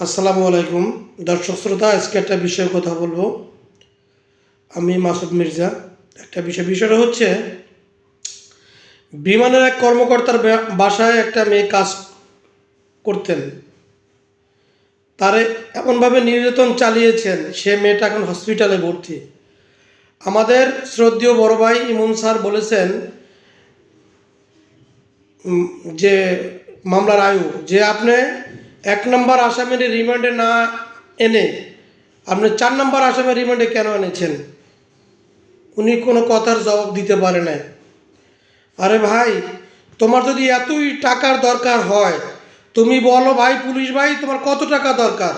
আসসালামু আলাইকুম দর্শক শ্রোতা, আজকে একটা বিষয়ে কথা বলবো। আমি মাসুদ মির্জা। একটা বিষয়টা হচ্ছে, বিমানের এক কর্মকর্তার বাসায় একটা মেয়ে কাজ করতেন। তারে এমনভাবে নির্যাতন চালিয়েছেন, সে মেয়েটা এখন হসপিটালে ভর্তি। আমাদের শ্রদ্ধেয় বড় ভাই ইমন স্যার বলেছেন যে মামলার আয়ু যে আপনি 1 নম্বর আসামির রিমান্ডে না এনে আপনি 4 নম্বর আসামের রিমান্ডে কেন এনেছেন? উনি কোনো কথার জবাব দিতে পারে না। আরে ভাই, তোমার যদি এতই টাকার দরকার হয়, তুমি বলো ভাই, পুলিশ ভাই, তোমার কত টাকা দরকার?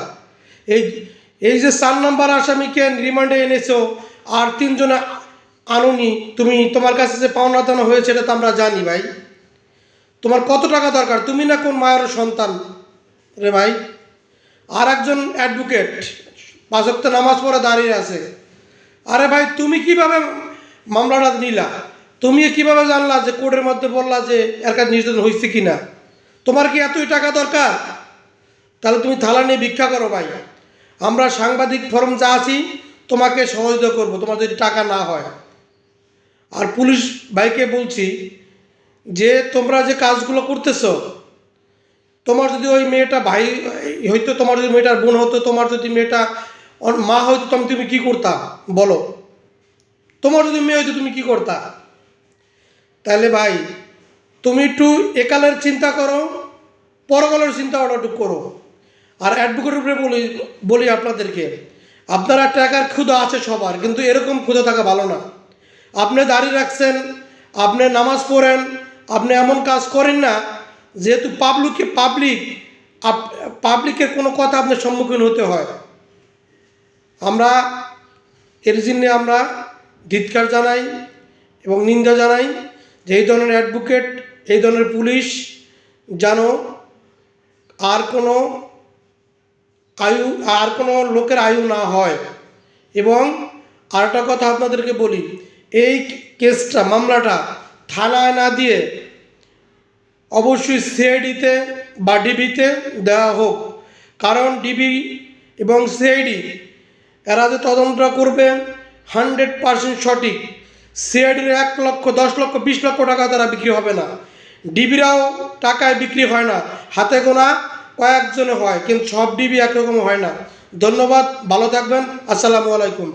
এই এই যে 4 নম্বর আসামিকে রিমান্ডে এনেছো, আর 3জনে আনুনি, তোমার কাছে যে পাওনা দানা হয়েছে এটা তো আমরা জানি ভাই। তোমার কত টাকা দরকার? তুমি না কোন মায়ের সন্তান রে ভাই? আর একজন অ্যাডভোকেট 5 ওয়াক্ত নামাজ পড়ে দাঁড়িয়ে আছে। আরে ভাই, তুমি কিভাবে মামলাটা নিলা? তুমি কিভাবে জানলা যে কোর্টের মধ্যে বললা যে এর কাছে নির্যাতন হয়েছে কি না? তোমার কি এতই টাকা দরকার? তাহলে তুমি থালা নিয়ে ভিক্ষা করো ভাই। আমরা সাংবাদিক ফরম যা আছি তোমাকে সহযোগিতা করবো, তোমার যদি টাকা না হয়। আর পুলিশ ভাইকে বলছি যে তোমরা যে কাজগুলো করতেছো, তোমার যদি ওই মেয়েটা ভাই হইতো, তোমার যদি মেয়েটার বোন হতো, তোমার যদি মেয়েটা মা হইতো, তুমি কি করতা বলো? তোমার যদি মেয়ে হইতো তুমি কি করতা? তাহলে ভাই, তুমি একটু একালের চিন্তা করো, পরকালের চিন্তা একটু করো। আর অ্যাডভোকেটের উপরে বলি আপনাদেরকে, আপনারা টাকার ক্ষুধা আছে সবার, কিন্তু এরকম ক্ষুধা থাকা ভালো না। আপনি দাঁড়িয়ে রাখছেন, আপনি নামাজ পড়েন, আপনি এমন কাজ করেন না যেহেতু পাবলিকের কোনো কথা আপনার সম্মুখীন হতে হয়। আমরা এর জন্য আমরা ধিক্কার জানাই এবং নিন্দা জানাই যে এই ধরনের অ্যাডভোকেট, এই ধরনের পুলিশ যেন আর কোনো লোকের আয়ু না হয়। এবং আরেকটা কথা আপনাদেরকে বলি, এই কেসটা, মামলাটা থানায় না দিয়ে অবশ্যই সিআইডিতে বা ডিবিতে দেওয়া হোক। কারণ ডিবি এবং সিআইডি এরা যে তদন্ত করবে 100% সঠিক। সিআইডির 1 লক্ষ, 10 লক্ষ, 20 লক্ষ টাকা তারা বিক্রি হবে না। ডিবিরাও টাকায় বিক্রি হয় না, হাতে গোনা কয়েকজনে হয়, কিন্তু সব ডিবি একরকম হয় না। ধন্যবাদ, ভালো থাকবেন। আসসালামু আলাইকুম।